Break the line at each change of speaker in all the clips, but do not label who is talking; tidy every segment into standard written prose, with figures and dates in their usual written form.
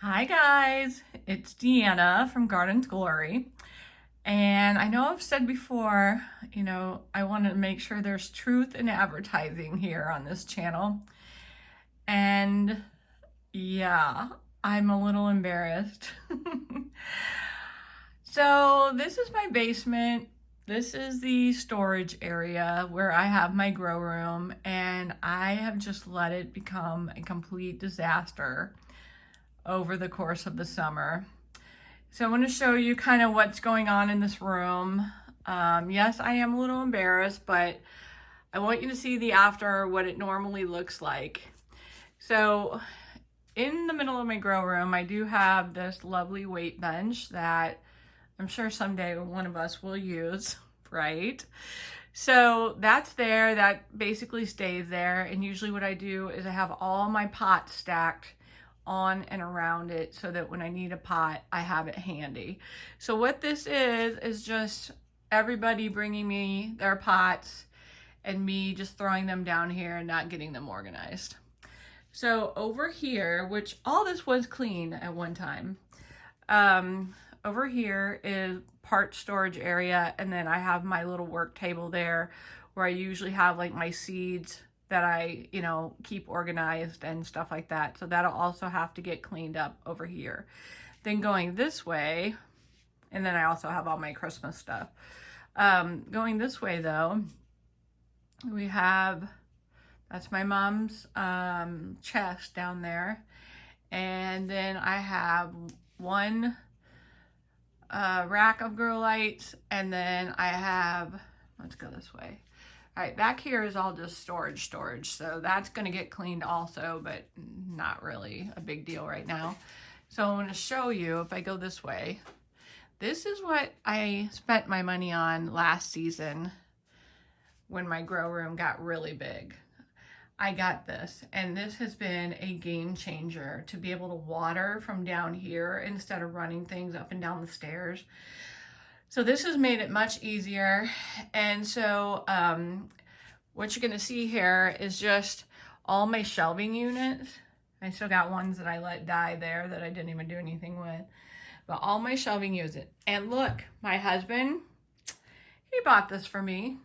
Hi guys, it's Deanna from Garden's Glory. And I know I've said before, I want to make sure there's truth in advertising here on this channel. And yeah, I'm a little embarrassed. So this is my basement. This is the storage area where I have my grow room, and I have just let it become a complete disaster over the course of the summer. So I want to show you kind of what's going on in this room. Yes, I am a little embarrassed, but I want you to see the after, what it normally looks like. So in the middle of my grow room, I do have this lovely weight bench that I'm sure someday one of us will use, right? So that's there, that basically stays there. And usually what I do is I have all my pots stacked on and around it so that when I need a pot, I have it handy. So what this is just everybody bringing me their pots and me just throwing them down here and not getting them organized. So over here, which all this was clean at one time, over here is part storage area, and then I have my little work table there where I usually have like my seeds that I, keep organized and stuff like that. So that'll also have to get cleaned up over here. Then going this way, and then I also have all my Christmas stuff. Going this way though, we have, that's my mom's chest down there. And then I have one rack of grow lights, and then I have, let's go this way. All right, back here is all just storage, so that's gonna get cleaned also, but not really a big deal right now. So I'm gonna show you, if I go this way, this is what I spent my money on last season when my grow room got really big. I got this, and this has been a game changer to be able to water from down here instead of running things up and down the stairs. So this has made it much easier. And so what you're gonna see here is just all my shelving units. I still got ones that I let die there that I didn't even do anything with. But all my shelving units. And look, my husband, he bought this for me.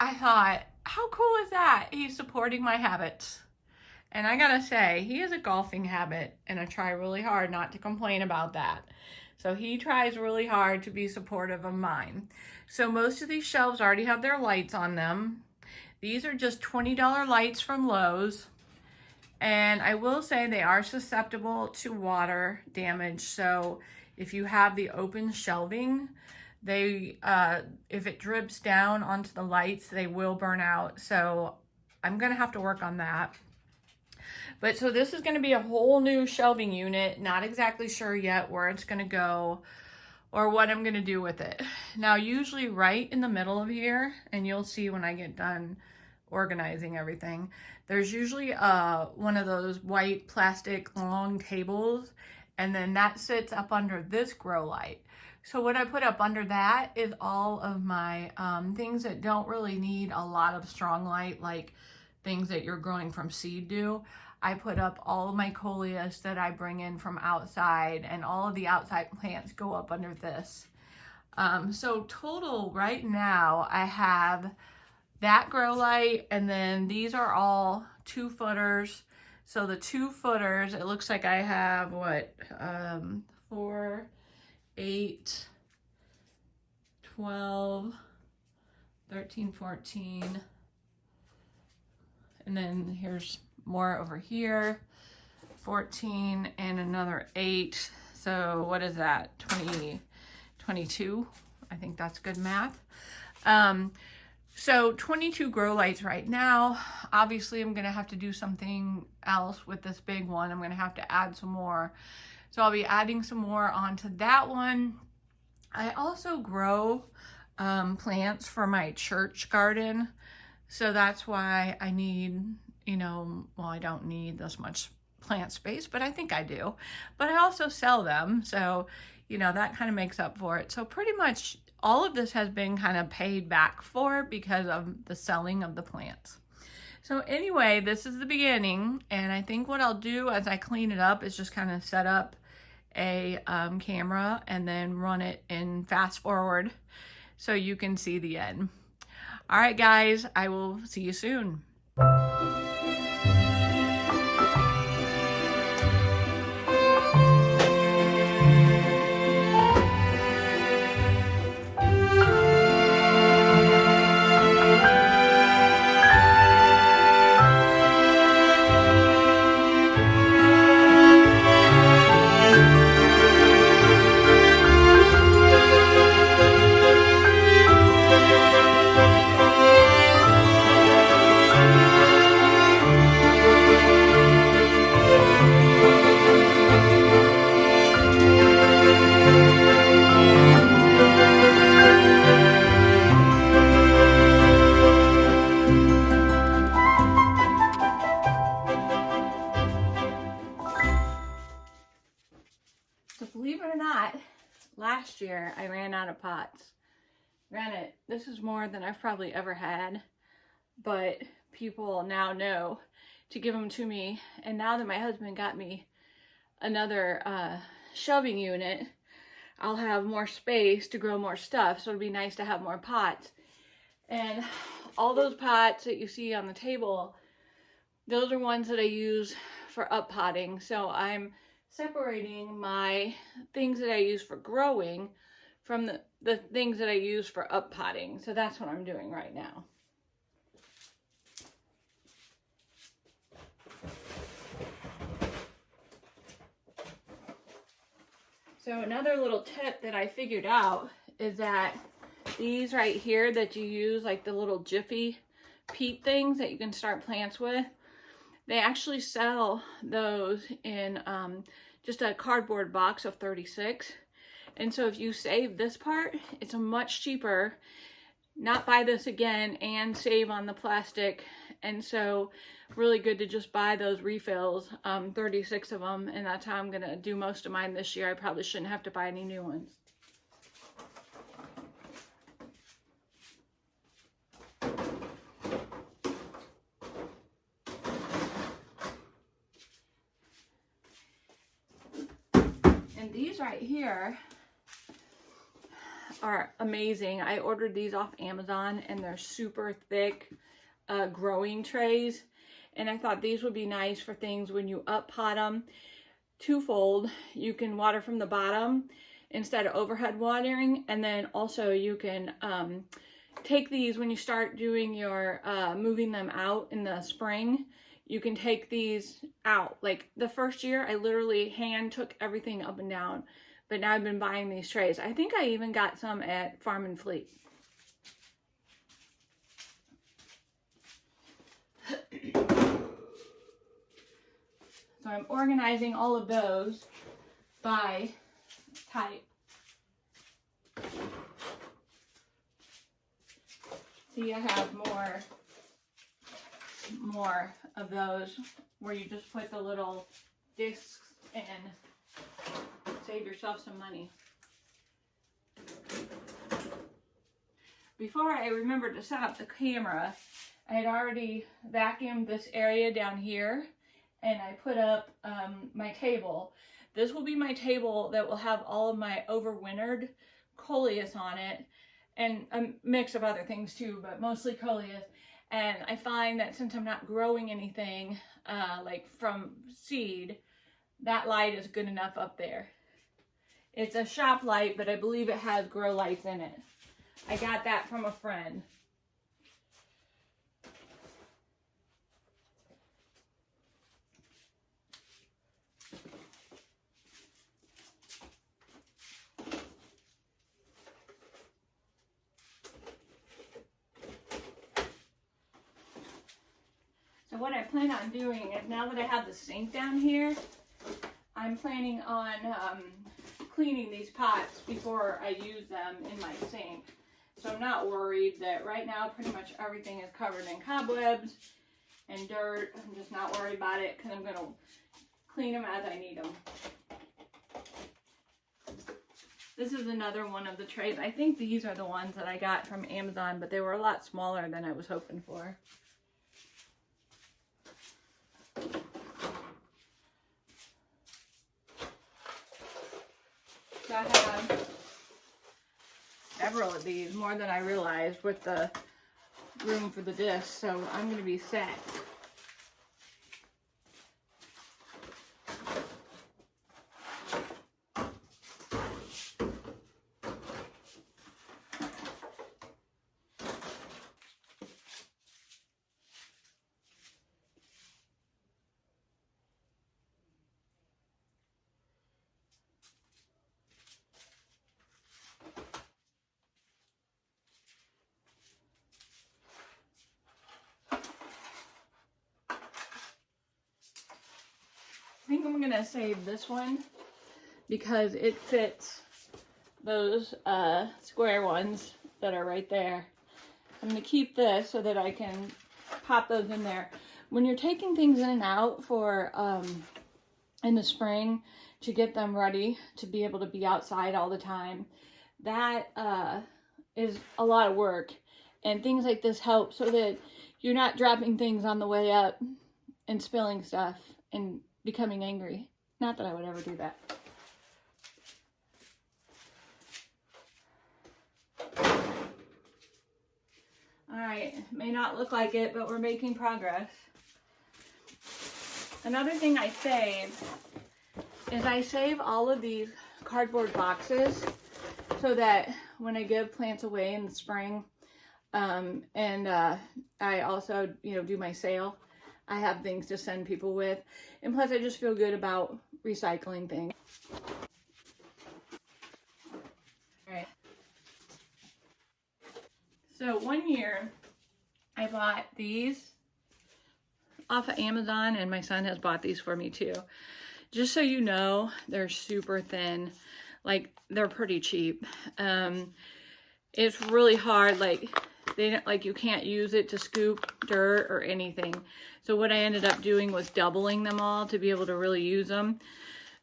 I thought, how cool is that? He's supporting my habits. And I gotta say, he has a golfing habit, and I try really hard not to complain about that. So he tries really hard to be supportive of mine. So most of these shelves already have their lights on them. These are just $20 lights from Lowe's. And I will say they are susceptible to water damage. So if you have the open shelving, they if it drips down onto the lights, they will burn out. So I'm gonna have to work on that. But so this is gonna be a whole new shelving unit. Not exactly sure yet where it's gonna go or what I'm gonna do with it. Now, usually right in the middle of here, and you'll see when I get done organizing everything, there's usually one of those white plastic long tables, and then that sits up under this grow light. So what I put up under that is all of my things that don't really need a lot of strong light, like things that you're growing from seed do. I put up all of my coleus that I bring in from outside, and all of the outside plants go up under this. So total right now I have that grow light, and then these are all 2-footers. So the 2-footers, it looks like I have what, 4, 8, 12, 13, 14. And then here's more over here, 14 and another 8. So what is that, 20, 22? I think that's good math. So 22 grow lights right now. Obviously, I'm gonna have to do something else with this big one. I'm gonna have to add some more. So I'll be adding some more onto that one. I also grow plants for my church garden. So that's why I need, well, I don't need this much plant space, but I think I do. But I also sell them. So, that kind of makes up for it. So pretty much all of this has been kind of paid back for because of the selling of the plants. So anyway, this is the beginning, and I think what I'll do as I clean it up is just kind of set up a camera and then run it in fast forward so you can see the end. All right, guys, I will see you soon. So believe it or not, last year I ran out of pots. Granted, this is more than I've probably ever had, but people now know to give them to me. And now that my husband got me another shelving unit, I'll have more space to grow more stuff. So it'll be nice to have more pots. And all those pots that you see on the table, those are ones that I use for up potting. So I'm separating my things that I use for growing from the things that I use for up potting. So that's what I'm doing right now. So another little tip that I figured out is that these right here that you use, like the little Jiffy peat things that you can start plants with, they actually sell those in just a cardboard box of 36. And so if you save this part, it's much cheaper. Not buy this again and save on the plastic. And so really good to just buy those refills, 36 of them. And that's how I'm gonna do most of mine this year. I probably shouldn't have to buy any new ones. And these right here are amazing. I ordered these off Amazon and they're super thick growing trays. And I thought these would be nice for things when you up pot them. Twofold, you can water from the bottom instead of overhead watering. And then also you can take these when you start doing your moving them out in the spring. You can take these out. Like the first year, I literally hand took everything up and down. But now I've been buying these trays. I think I even got some at Farm and Fleet. So I'm organizing all of those by type. See, I have more of those where you just put the little discs in. Save yourself some money. Before I remembered to set up the camera, I had already vacuumed this area down here and I put up my table. This will be my table that will have all of my overwintered coleus on it and a mix of other things too, but mostly coleus. And I find that since I'm not growing anything like from seed, that light is good enough up there. It's a shop light, but I believe it has grow lights in it. I got that from a friend. So what I plan on doing is, now that I have the sink down here, I'm planning on cleaning these pots before I use them in my sink. So I'm not worried that right now pretty much everything is covered in cobwebs and dirt. I'm just not worried about it because I'm going to clean them as I need them. This is another one of the trays. I think these are the ones that I got from Amazon, but they were a lot smaller than I was hoping for. I have several of these, more than I realized with the room for the disc, so I'm going to be set. I think I'm gonna save this one because it fits those square ones that are right there. I'm gonna keep this so that I can pop those in there. When you're taking things in and out for in the spring to get them ready to be able to be outside all the time, that is a lot of work. And things like this help so that you're not dropping things on the way up and spilling stuff and becoming angry. Not that I would ever do that. Alright, may not look like it, but we're making progress. Another thing I save is I save all of these cardboard boxes so that when I give plants away in the spring, I also, do my sale, I have things to send people with. And plus I just feel good about recycling things. Alright. So one year I bought these off of Amazon, and my son has bought these for me too. Just so you know, they're super thin. Like, they're pretty cheap. It's really hard, you can't use it to scoop dirt or anything. So what I ended up doing was doubling them all to be able to really use them.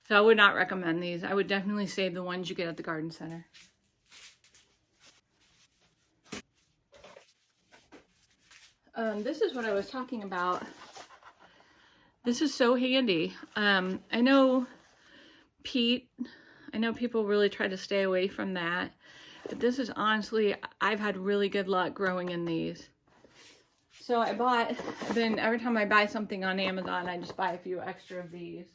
So I would not recommend these. I would definitely save the ones you get at the garden center. This is what I was talking about. This is so handy. I know people really try to stay away from that. But this is honestly, I've had really good luck growing in these. So every time I buy something on Amazon, I just buy a few extra of these.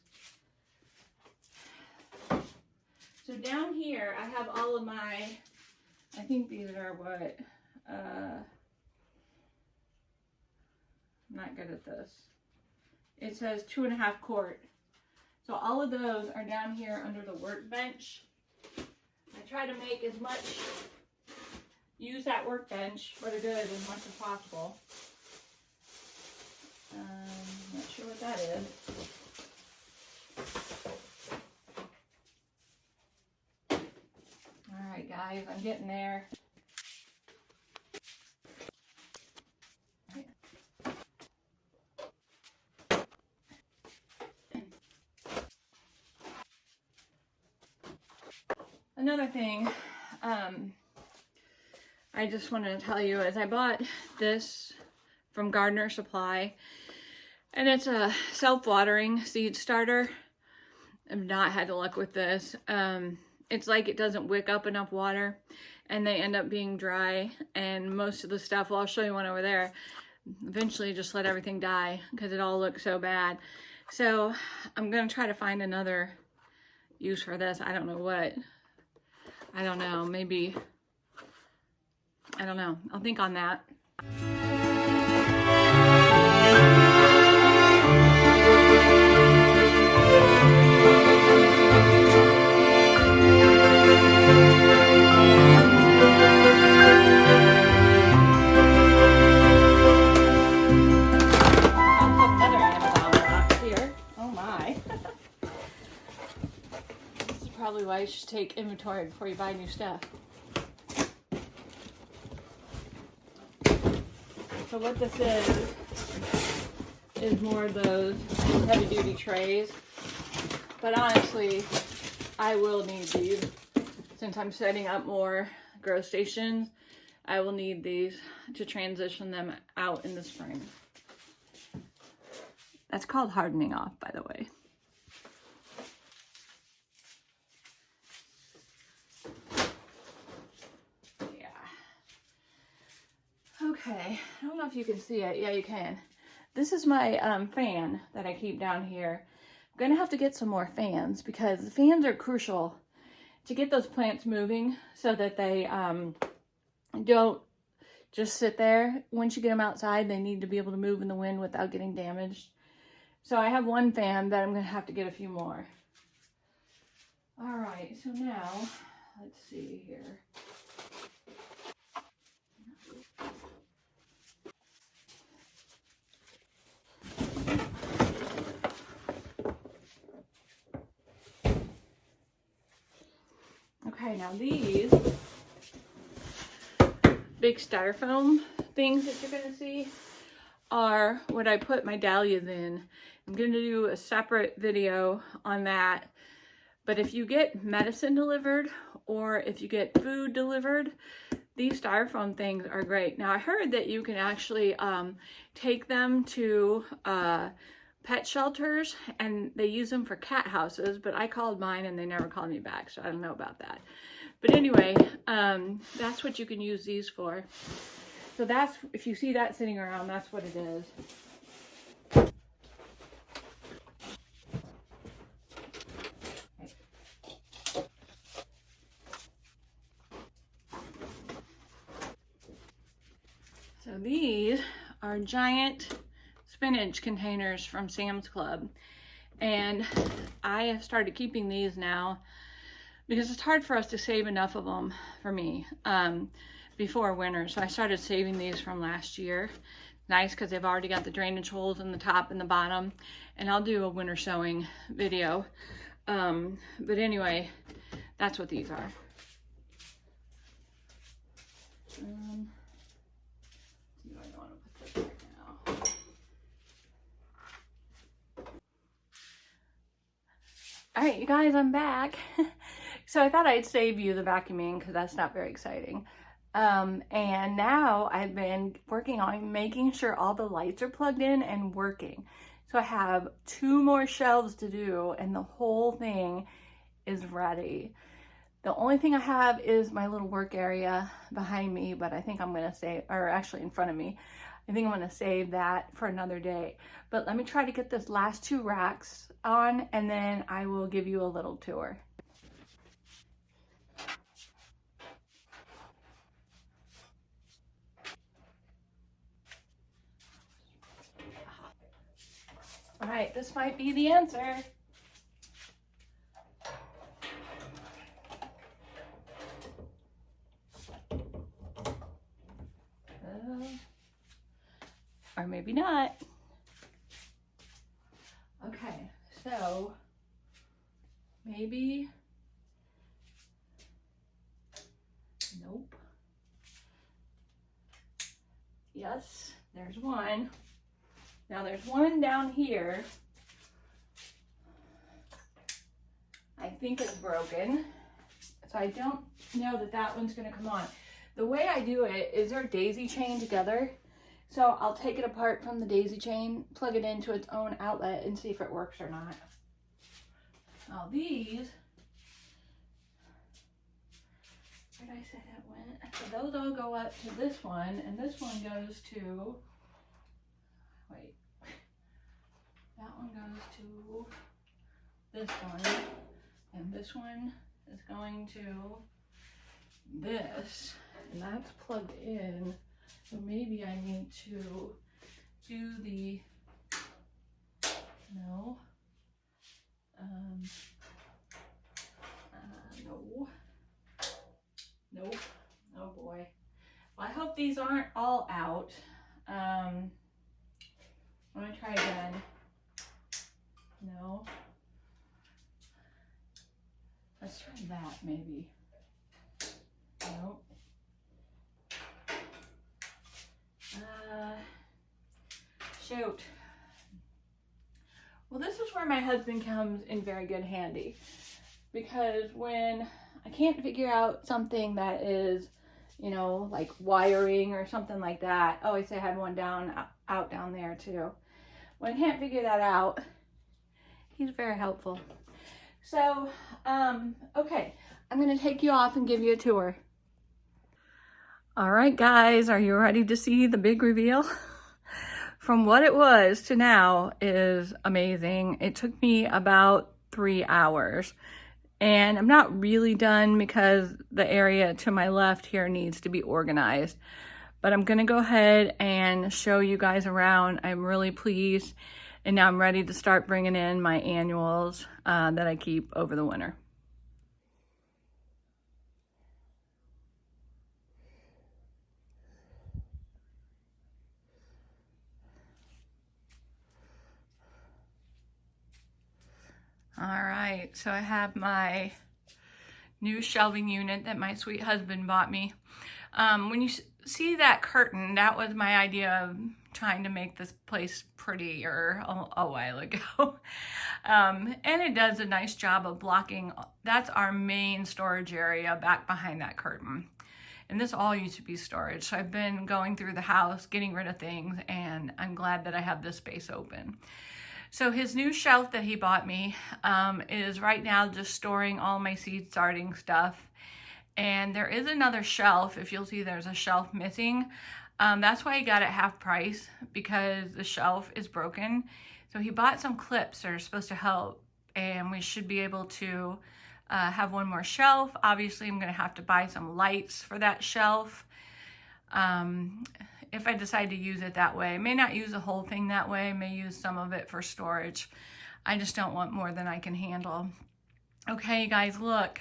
So down here, I have all of my, I think these are what, I'm not good at this. It says 2.5 quart. So all of those are down here under the workbench. I try to make use that workbench for the good as much as possible. Not sure what that is. All right, guys, I'm getting there. Another thing I just wanted to tell you is I bought this from Gardener Supply, and it's a self-watering seed starter. I've not had luck with this. It's like it doesn't wick up enough water, and they end up being dry, and most of the stuff, well, I'll show you one over there, eventually just let everything die because it all looks so bad. So I'm going to try to find another use for this. I don't know what. I don't know, maybe, I don't know. I'll think on that. Another Amazon box here. Oh my. This is probably why you should take inventory before you buy new stuff. So what this is more of those heavy duty trays. But honestly, I will need these. Since I'm setting up more grow stations, I will need these to transition them out in the spring. That's called hardening off, by the way. Okay, I don't know if you can see it. Yeah, you can. This is my fan that I keep down here. I'm gonna have to get some more fans because the fans are crucial to get those plants moving so that they don't just sit there. Once you get them outside, they need to be able to move in the wind without getting damaged. So I have one fan, but I'm gonna have to get a few more. All right, so now, let's see here. Okay, now these big styrofoam things that you're gonna see are what I put my dahlias in. I'm gonna do a separate video on that. But if you get medicine delivered or if you get food delivered, these styrofoam things are great. Now I heard that you can actually take them to pet shelters and they use them for cat houses, but I called mine and they never called me back, so I don't know about that. But anyway, that's what you can use these for. So that's, if you see that sitting around, that's what it is. So these are giant spinach containers from Sam's Club. And I have started keeping these now because it's hard for us to save enough of them for me before winter. So I started saving these from last year. Nice because they've already got the drainage holes in the top and the bottom. And I'll do a winter sowing video. But anyway, that's what these are. All right, you guys, I'm back. So I thought I'd save you the vacuuming because that's not very exciting. And now I've been working on making sure all the lights are plugged in and working. So I have 2 more shelves to do and the whole thing is ready. The only thing I have is my little work area behind me, but I think I'm gonna save, or actually in front of me, I think I'm gonna save that for another day. But let me try to get this last 2 racks on and then I will give you a little tour. All right, this might be the answer. Or maybe not. Okay, so maybe, nope. Yes, there's one. Now there's one down here. I think it's broken. So I don't know that that one's gonna come on. The way I do it is they're daisy chained together. So I'll take it apart from the daisy chain, plug it into its own outlet and see if it works or not. Now these, where did I say that went? So those all go up to this one and this one goes to, wait, that one goes to this one and this one is going to this and that's plugged in. So maybe I need to do the, no, no, nope, oh boy. Well, I hope these aren't all out. I'm gonna try again. No. Let's try that maybe. Nope. Shoot. Well, this is where my husband comes in very good handy because when I can't figure out something that is, you know, like wiring or something like that. Oh, I say I had one out down there too. When I can't figure that out, he's very helpful. So, okay, I'm gonna take you off and give you a tour. All right, guys, are you ready to see the big reveal? From what it was to now is amazing. It took me about 3 hours. And I'm not really done because the area to my left here needs to be organized. But I'm gonna go ahead and show you guys around. I'm really pleased. And now I'm ready to start bringing in my annuals that I keep over the winter. All right, so I have my new shelving unit that my sweet husband bought me. When you see that curtain, that was my idea of trying to make this place prettier a while ago. And it does a nice job of blocking. That's our main storage area back behind that curtain. And this all used to be storage. So I've been going through the house, getting rid of things, and I'm glad that I have this space open. So his new shelf that he bought me is right now just storing all my seed starting stuff. And there is another shelf. If you'll see, there's a shelf missing. That's why he got it half price, because the shelf is broken. So he bought some clips that are supposed to help, and we should be able to have one more shelf. Obviously, I'm gonna have to buy some lights for that shelf. If I decide to use it that way. I may not use the whole thing that way. I may use some of it for storage. I just don't want more than I can handle. Okay, guys, look.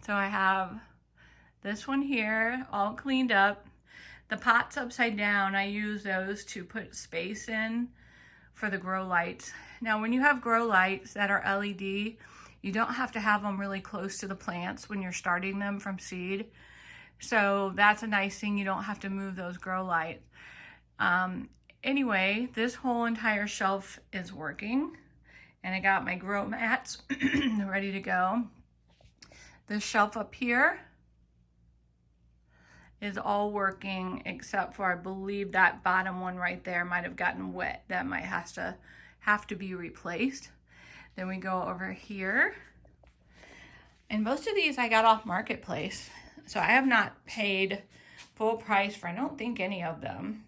So I have this one here all cleaned up. The pots upside down, I use those to put space in for the grow lights. Now, when you have grow lights that are LED, you don't have to have them really close to the plants when you're starting them from seed. So that's a nice thing. You don't have to move those grow lights. Anyway, this whole entire shelf is working, and I got my grow mats ready to go. This shelf up here is all working except for, I believe, that bottom one right there might have gotten wet. That might have to be replaced. Then we go over here, and most of these I got off Marketplace. So I have not paid full price for, I don't think, any of them.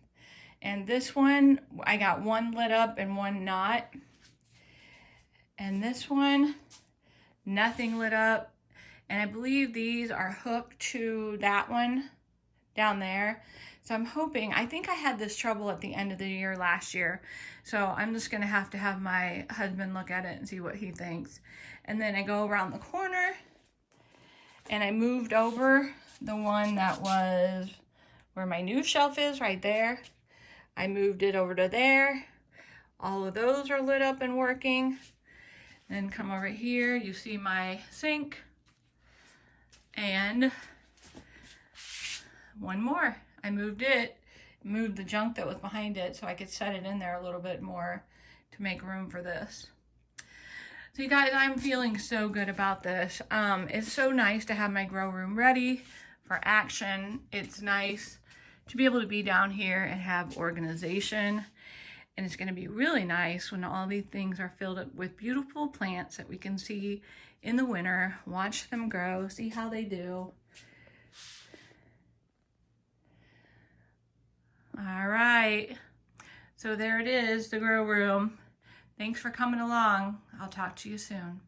And this one, I got one lit up and one not. And this one, nothing lit up. And I believe these are hooked to that one down there. So I'm hoping, I think I had this trouble at the end of the year last year. So I'm just gonna have to have my husband look at it and see what he thinks. And then I go around the corner, and I moved over the one that was where my new shelf is, right there. I moved it over to there. All of those are lit up and working. Then come over here, you see my sink. And one more. I moved the junk that was behind it so I could set it in there a little bit more to make room for this. So you guys, I'm feeling so good about this. It's so nice to have my grow room ready for action. It's nice to be able to be down here and have organization. And it's gonna be really nice when all these things are filled up with beautiful plants that we can see in the winter, watch them grow, see how they do. All right, so there it is, the grow room. Thanks for coming along. I'll talk to you soon.